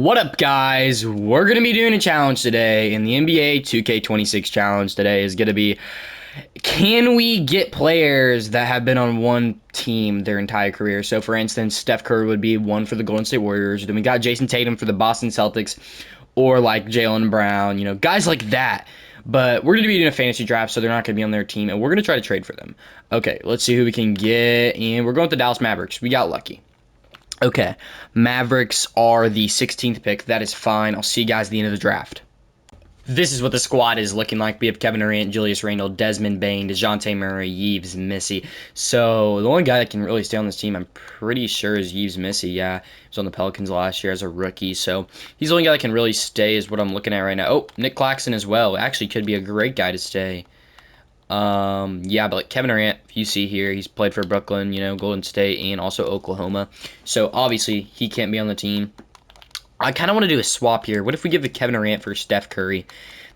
What up, guys? We're going to be doing a challenge today, and the NBA 2K26 challenge today is going to be, can we get players that have been on one team their entire career? So, for instance, Steph Curry would be one for the Golden State Warriors. Then we got Jason Tatum for the Boston Celtics, or like Jaylen Brown, guys like that. But we're going to be doing a fantasy draft, so they're not going to be on their team, and we're going to try to trade for them. Okay, let's see who we can get, and we're going with the Dallas Mavericks. We got lucky. Okay, Mavericks are the 16th pick. That is fine. I'll see you guys at the end of the draft. This is what the squad is looking like. We have Kevin Durant, Julius Randle, Desmond Bane, DeJounte Murray, Yves Missi. So the only guy that can really stay on this team, I'm pretty sure, is Yves Missi. Yeah, he was on the Pelicans last year as a rookie. So he's the only guy that can really stay is what I'm looking at right now. Oh, Nick Claxton as well. Actually could be a great guy to stay. Yeah, but like Kevin Durant, if you see here, he's played for Brooklyn, Golden State, and also Oklahoma. So obviously he can't be on the team. I kind of want to do a swap here. What if we give the Kevin Durant for Steph Curry?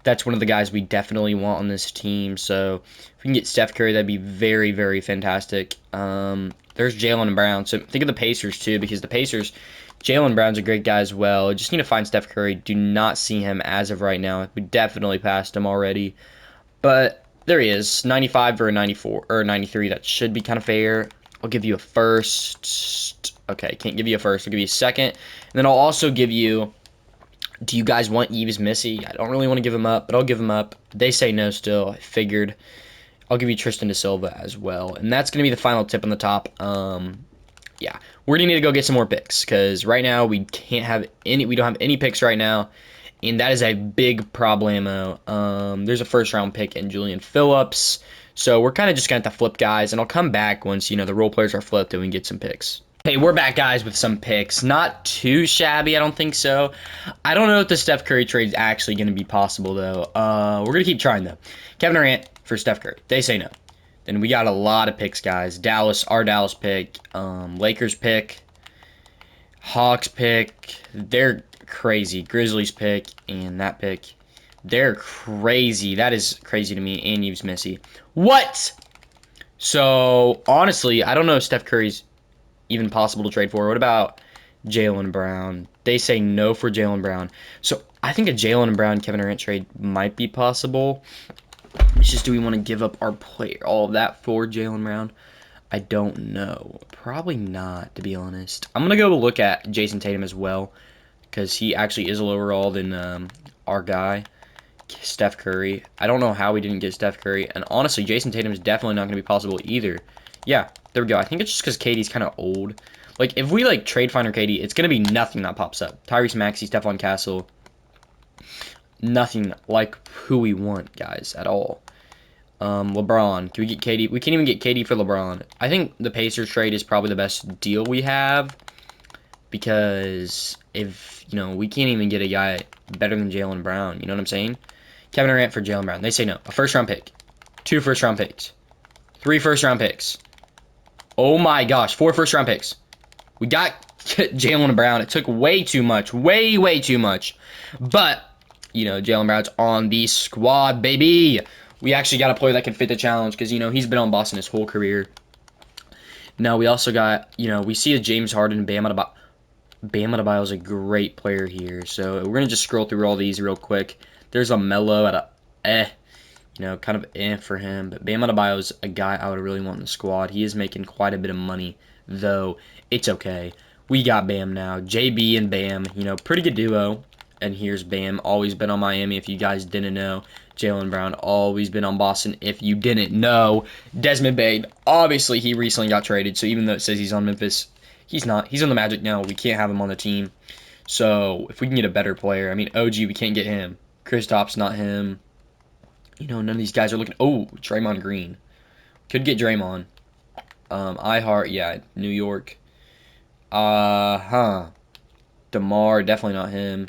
That's one of the guys we definitely want on this team. So if we can get Steph Curry, that'd be very, very fantastic. There's Jaylen Brown. So think of the Pacers too, because the Pacers, Jaylen Brown's a great guy as well. Just need to find Steph Curry. Do not see him as of right now. We definitely passed him already. But there he is, 95 or a 94 or 93. That should be kind of fair. I'll give you a first. Okay, can't give you a first. I'll give you a second. And then I'll also give you, do you guys want Yves Missi? I don't really want to give him up, but I'll give him up. They say no still. I figured. I'll give you Tristan da Silva as well. And that's going to be the final tip on the top. Yeah, we're going to need to go get some more picks because right now we don't have any picks right now. And that is a big problemo. There's a first-round pick in Julian Phillips. So we're kind of just going to have to flip guys. And I'll come back once, the role players are flipped and we can get some picks. Hey, we're back, guys, with some picks. Not too shabby, I don't think so. I don't know if the Steph Curry trade is actually going to be possible, though. We're going to keep trying, though. Kevin Durant for Steph Curry. They say no. Then we got a lot of picks, guys. Our Dallas pick. Lakers pick. Hawks pick. They're crazy. Grizzlies pick and that pick. They're crazy. That is crazy to me. And Yves Missi. What? So, honestly, I don't know if Steph Curry's even possible to trade for. What about Jaylen Brown? They say no for Jaylen Brown. So, I think a Jaylen Brown Kevin Durant trade might be possible. It's just, do we want to give up our player, all of that for Jaylen Brown? I don't know. Probably not, to be honest. I'm going to go look at Jason Tatum as well, because he actually is a lower all than our guy, Steph Curry. I don't know how we didn't get Steph Curry. And honestly, Jason Tatum is definitely not going to be possible either. Yeah, there we go. I think it's just because KD's kind of old. Like, if we, trade Finder KD, it's going to be nothing that pops up. Tyrese Maxey, Stephon Castle. Nothing like who we want, guys, at all. LeBron. Can we get KD? We can't even get KD for LeBron. I think the Pacers trade is probably the best deal we have. Because if, we can't even get a guy better than Jaylen Brown. You know what I'm saying? Kevin Durant for Jaylen Brown. They say no. A first-round pick. 2 first-round picks. 3 first-round picks. Oh, my gosh. 4 first-round picks. We got Jaylen Brown. It took way too much. Way, way too much. But, Jaylen Brown's on the squad, baby. We actually got a player that can fit the challenge because, he's been on Boston his whole career. Now, we also got, we see a James Harden, Bam Adebayo is a great player here. So we're going to just scroll through all these real quick. There's a Melo at a kind of for him. But Bam Adebayo is a guy I would really want in the squad. He is making quite a bit of money, though. It's okay. We got Bam now. JB and Bam, pretty good duo. And here's Bam, always been on Miami if you guys didn't know. Jaylen Brown, always been on Boston if you didn't know. Desmond Bane, obviously he recently got traded. So even though it says he's on Memphis, he's not. He's on the Magic now. We can't have him on the team. So, if we can get a better player. I mean, OG, we can't get him. Kristaps, not him. None of these guys are looking. Oh, Draymond Green. Could get Draymond. iHeart, yeah, New York. DeMar, definitely not him.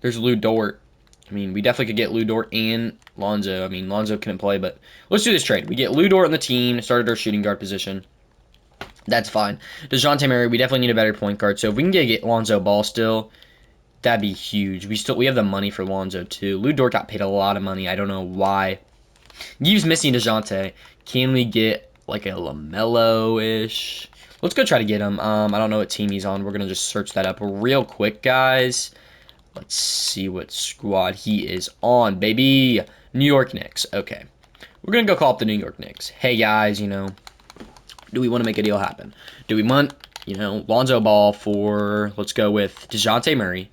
There's Lou Dort. I mean, we definitely could get Lou Dort and Lonzo. I mean, Lonzo couldn't play, but let's do this trade. We get Lou Dort on the team, started our shooting guard position. That's fine. DeJounte Murray, we definitely need a better point guard. So if we can get Lonzo Ball still, that'd be huge. We have the money for Lonzo too. Lou Dort got paid a lot of money. I don't know why. Yves Missi DeJounte. Can we get like a LaMelo-ish? Let's go try to get him. I don't know what team he's on. We're going to just search that up real quick, guys. Let's see what squad he is on, baby. New York Knicks. Okay. We're going to go call up the New York Knicks. Hey, guys, you know, do we want to make a deal happen? Do we want, you know, Lonzo Ball for, let's go with DeJounte Murray.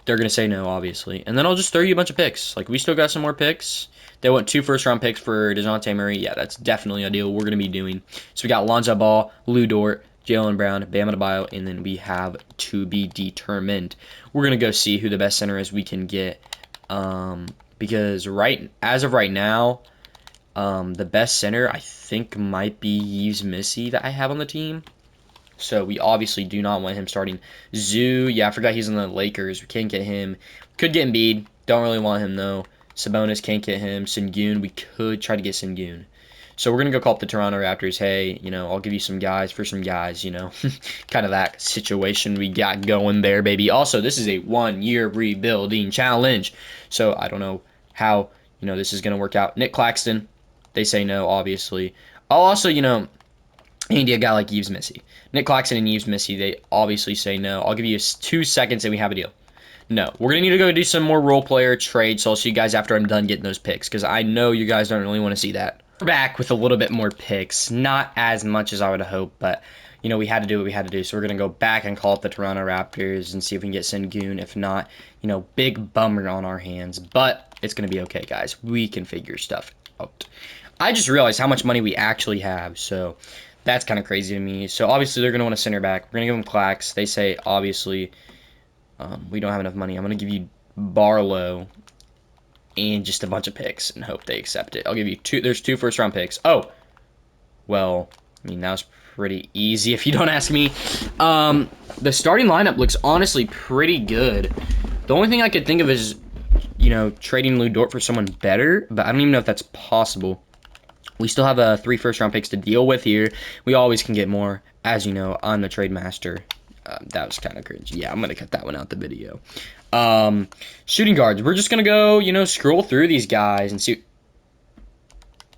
They're going to say no, obviously. And then I'll just throw you a bunch of picks. Like, we still got some more picks. They want 2 first-round picks for DeJounte Murray. Yeah, that's definitely a deal we're going to be doing. So we got Lonzo Ball, Lou Dort, Jaylen Brown, Bam Adebayo, and then we have to be determined. We're going to go see who the best center is we can get. Because as of right now, the best center I think might be Yves Missi that I have on the team. So we obviously do not want him starting. Zoo, yeah, I forgot he's in the Lakers. We can't get him. Could get Embiid. Don't really want him, though. Sabonis, can't get him. Sengun, we could try to get Sengun. So we're going to go call up the Toronto Raptors. Hey, you know, I'll give you some guys for some guys, you know. Kind of that situation we got going there, baby. Also, this is a 1-year rebuilding challenge. So I don't know how, you know, this is going to work out. Nick Claxton, they say no, obviously. I'll also, you know, need a guy like Yves Missi. Nick Claxton and Yves Missi, they obviously say no. I'll give you 2 seconds and we have a deal. No, we're going to need to go do some more role player trades, so I'll see you guys after I'm done getting those picks, because I know you guys don't really want to see that. We're back with a little bit more picks. Not as much as I would hope, but, you know, we had to do what we had to do. So we're going to go back and call up the Toronto Raptors and see if we can get Sengun. If not, you know, big bummer on our hands. But it's going to be okay, guys. We can figure stuff out. I just realized how much money we actually have, so that's kind of crazy to me. So obviously they're going to want a center back. We're going to give them Clax. They say, obviously, we don't have enough money. I'm going to give you Barlow and just a bunch of picks and hope they accept it. I'll give you 2. There's 2 first-round picks. Oh, well, I mean, that was pretty easy if you don't ask me. The starting lineup looks honestly pretty good. The only thing I could think of is, you know, trading Lou Dort for someone better, but I don't even know if that's possible. We still have 3 first-round picks to deal with here. We always can get more. As you know, I'm the trade master. That was kind of cringe. Yeah, I'm going to cut that one out the video. Shooting guards. We're just going to go, you know, scroll through these guys and see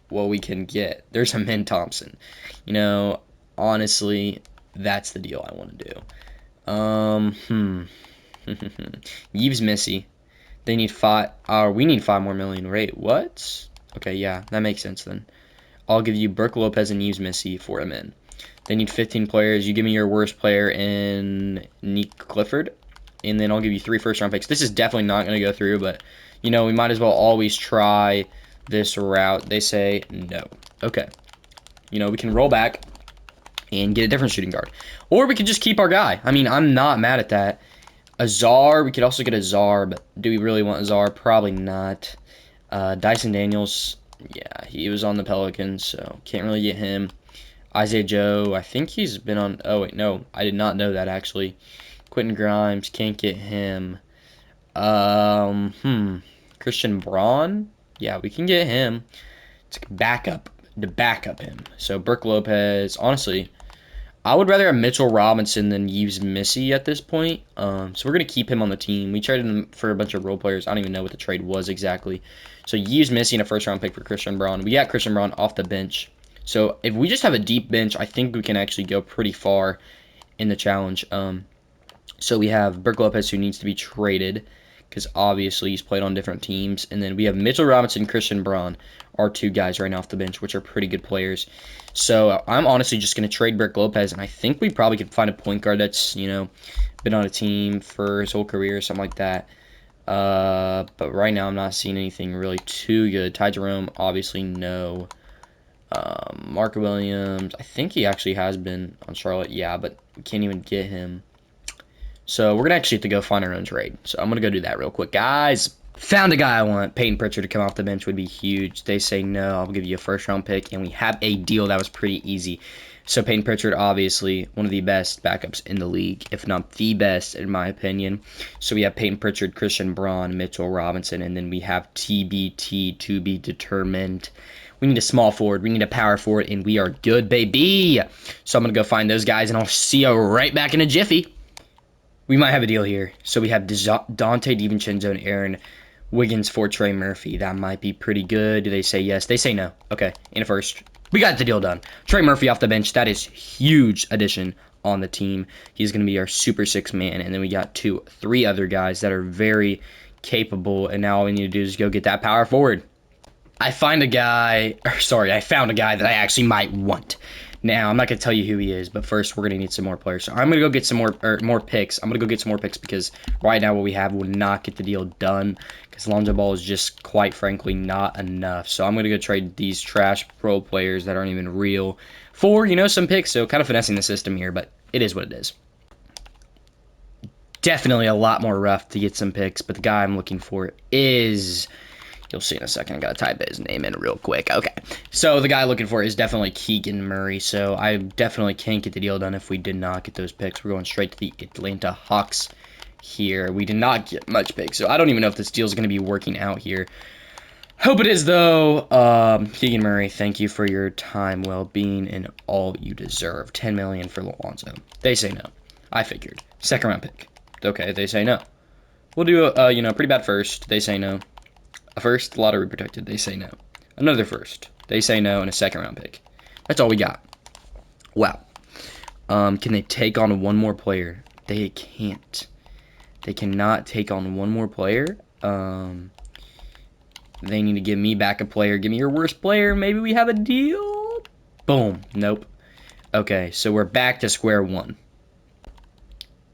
what we can get. There's a Min Thompson. You know, honestly, that's the deal I want to do. Yves Missi. They need 5. We need 5 more million. Wait, what? Okay, yeah, that makes sense then. I'll give you Brook Lopez and Yves Missi for a min. They need 15 players. You give me your worst player in Nick Clifford, and then I'll give you 3 first-round picks. This is definitely not going to go through, but, you know, we might as well always try this route. They say no. Okay. You know, we can roll back and get a different shooting guard. Or we could just keep our guy. I mean, I'm not mad at that. Azar, we could also get Azar, but do we really want Azar? Probably not. Dyson Daniels, yeah, he was on the Pelicans, so can't really get him. Isaiah Joe, I think he's been on... Oh, wait, no. I did not know that, actually. Quentin Grimes, can't get him. Christian Braun? Yeah, we can get him. It's backup, to back up him. So, Brook Lopez, honestly, I would rather have Mitchell Robinson than Yves Missi at this point. So, we're going to keep him on the team. We traded him for a bunch of role players. I don't even know what the trade was exactly. So, Yves Missi and a first-round pick for Christian Braun. We got Christian Braun off the bench. So if we just have a deep bench, I think we can actually go pretty far in the challenge. So we have Brook Lopez, who needs to be traded because obviously he's played on different teams. And then we have Mitchell Robinson, Christian Braun, our 2 guys right now off the bench, which are pretty good players. So I'm honestly just going to trade Brook Lopez, and I think we probably could find a point guard that's, you know, been on a team for his whole career or something like that. But right now I'm not seeing anything really too good. Ty Jerome, obviously no. Mark Williams, I think he actually has been on Charlotte, yeah, but we can't even get him. So we're going to actually have to go find our own trade. So I'm going to go do that real quick. Guys, found a guy I want. Peyton Pritchard to come off the bench would be huge. They say no, I'll give you a first-round pick, and we have a deal that was pretty easy. So Peyton Pritchard, obviously, one of the best backups in the league, if not the best, in my opinion. So we have Peyton Pritchard, Christian Braun, Mitchell Robinson, and then we have TBT, to be determined. We need a small forward. We need a power forward, and we are good, baby. So I'm going to go find those guys, and I'll see you right back in a jiffy. We might have a deal here. So we have Dante DiVincenzo and Aaron Wiggins for Trey Murphy. That might be pretty good. Do they say yes? They say no. Okay, in a first. We got the deal done. Trey Murphy off the bench. That is huge addition on the team. He's going to be our super six man. And then we got three other guys that are very capable. And now all we need to do is go get that power forward. I found a guy that I actually might want. Now, I'm not going to tell you who he is, but first we're going to need some more players. So I'm going to go get some more picks. I'm going to go get some more picks because right now what we have will not get the deal done because Lonzo Ball is just, quite frankly, not enough. So I'm going to go trade these trash pro players that aren't even real for, some picks. So kind of finessing the system here, but it is what it is. Definitely a lot more rough to get some picks, but the guy I'm looking for is... You'll see in a second. I gotta type his name in real quick. Okay. So the guy looking for is definitely Keegan Murray. So I definitely can't get the deal done if we did not get those picks. We're going straight to the Atlanta Hawks here. We did not get much picks. So I don't even know if this deal is going to be working out here. Hope it is, though. Keegan Murray, thank you for your time, well-being, and all you deserve. $10 million for Lonzo. They say no. I figured. Second round pick. Okay, they say no. We'll do a pretty bad first. They say no. A first, lottery protected, they say no. Another first, they say no, and a second round pick. That's all we got. Wow. Can they take on one more player? They can't. They cannot take on one more player. They need to give me back a player. Give me your worst player. Maybe we have a deal. Boom. Nope. Okay, so we're back to square one.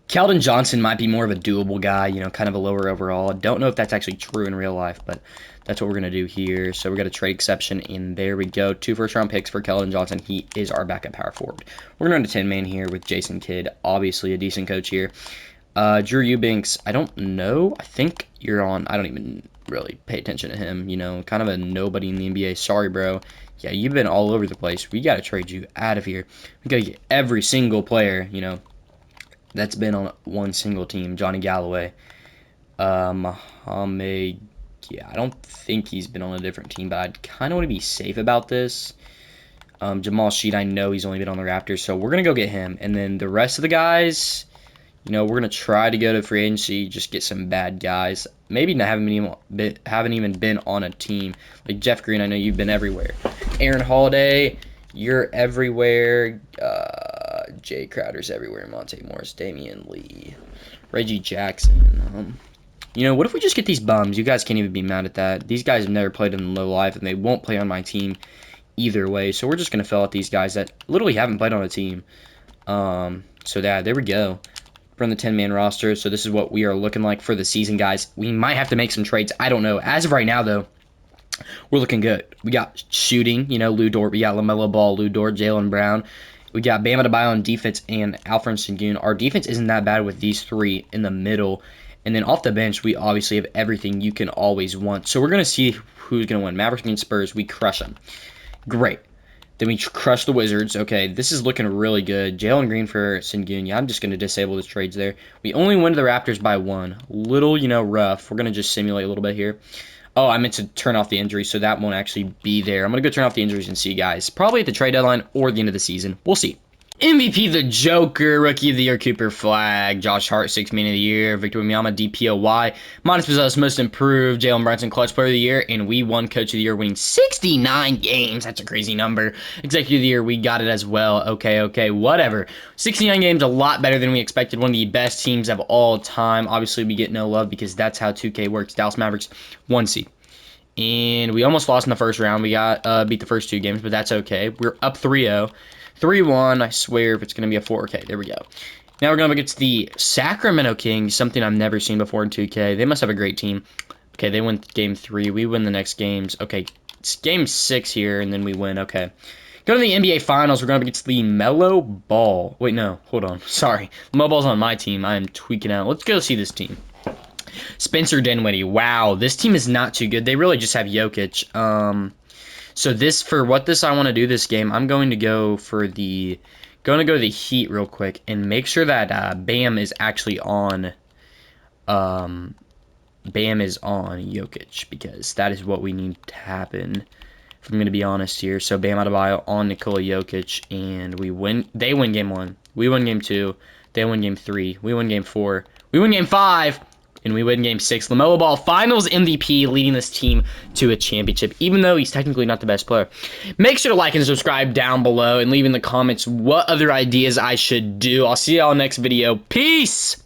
Keldon Johnson might be more of a doable guy, kind of a lower overall. Don't know if that's actually true in real life, but that's what we're going to do here. So we got a trade exception, and there we go. 2 first-round picks for Keldon Johnson. He is our backup power forward. We're going to run a 10-man here with Jason Kidd, obviously a decent coach here. Drew Eubanks, I don't know. I think you're on. I don't even really pay attention to him, kind of a nobody in the NBA. Sorry, bro. Yeah, you've been all over the place. We got to trade you out of here. We got to get every single player, that's been on one single team. Johnny Galloway. Mohamed, I don't think he's been on a different team, but I'd kind of want to be safe about this. Jamal Sheed, I know he's only been on the Raptors, so we're going to go get him. And then the rest of the guys, we're going to try to go to free agency, just get some bad guys. Maybe not haven't even been on a team. Like Jeff Green, I know you've been everywhere. Aaron Holiday, you're everywhere. Jay Crowder's everywhere. Monte Morris, Damian Lee, Reggie Jackson. What if we just get these bums? You guys can't even be mad at that. These guys have never played in low life, and they won't play on my team either way. So we're just going to fill out these guys that literally haven't played on a team. So there we go. We're on the 10-man roster. So this is what we are looking like for the season, guys. We might have to make some trades. I don't know. As of right now, though, we're looking good. We got shooting, Lou Dort. We got LaMelo Ball, Lou Dort, Jaylen Brown. We got Bam Adebayo on defense and Alfred Sengun. Our defense isn't that bad with these three in the middle. And then off the bench, we obviously have everything you can always want. So we're going to see who's going to win. Mavericks against Spurs. We crush them. Great. Then we crush the Wizards. Okay, this is looking really good. Jalen Green for Sengun. Yeah, I'm just going to disable the trades there. We only win the Raptors by 1. Little, rough. We're going to just simulate a little bit here. Oh, I meant to turn off the injuries, so that won't actually be there. I'm going to go turn off the injuries and see, guys. Probably at the trade deadline or the end of the season. We'll see. MVP the Joker, Rookie of the Year Cooper Flag, Josh Hart 6 Man of the Year, Victor Wembanyama DPOY, Modest Possessed Most Improved, Jalen Brunson Clutch Player of the Year, and we won Coach of the Year winning 69 games. That's a crazy number. Executive of the Year, we got it as well. Okay, whatever. 69 games, a lot better than we expected. One of the best teams of all time. Obviously, we get no love because that's how 2K works. Dallas Mavericks, 1 seed. And we almost lost in the first round. We got beat the first 2 games, but that's okay. We're up 3-0. 3-1, I swear if it's going to be a 4. Okay, there we go. Now we're going to get to the Sacramento Kings, something I've never seen before in 2K. They must have a great team. Okay, they win game 3. We win the next games. Okay, it's game 6 here, and then we win. Okay. Go to the NBA Finals. We're going to get to the Melo Ball. Wait, no. Hold on. Sorry. Melo Ball's on my team. I am tweaking out. Let's go see this team. Spencer Dinwiddie. Wow, this team is not too good. They really just have Jokic. So for what I want to do this game, I'm going to go to the Heat real quick and make sure that Bam is actually on. Bam is on Jokic because that is what we need to happen. If I'm going to be honest here, so Bam Adebayo on Nikola Jokic, and we win. They win game 1. We win game 2. They win game 3. We win game 4. We win game 5. and we win Game 6. LaMelo Ball, Finals MVP, leading this team to a championship, even though he's technically not the best player. Make sure to like and subscribe down below and leave in the comments what other ideas I should do. I'll see y'all next video. Peace!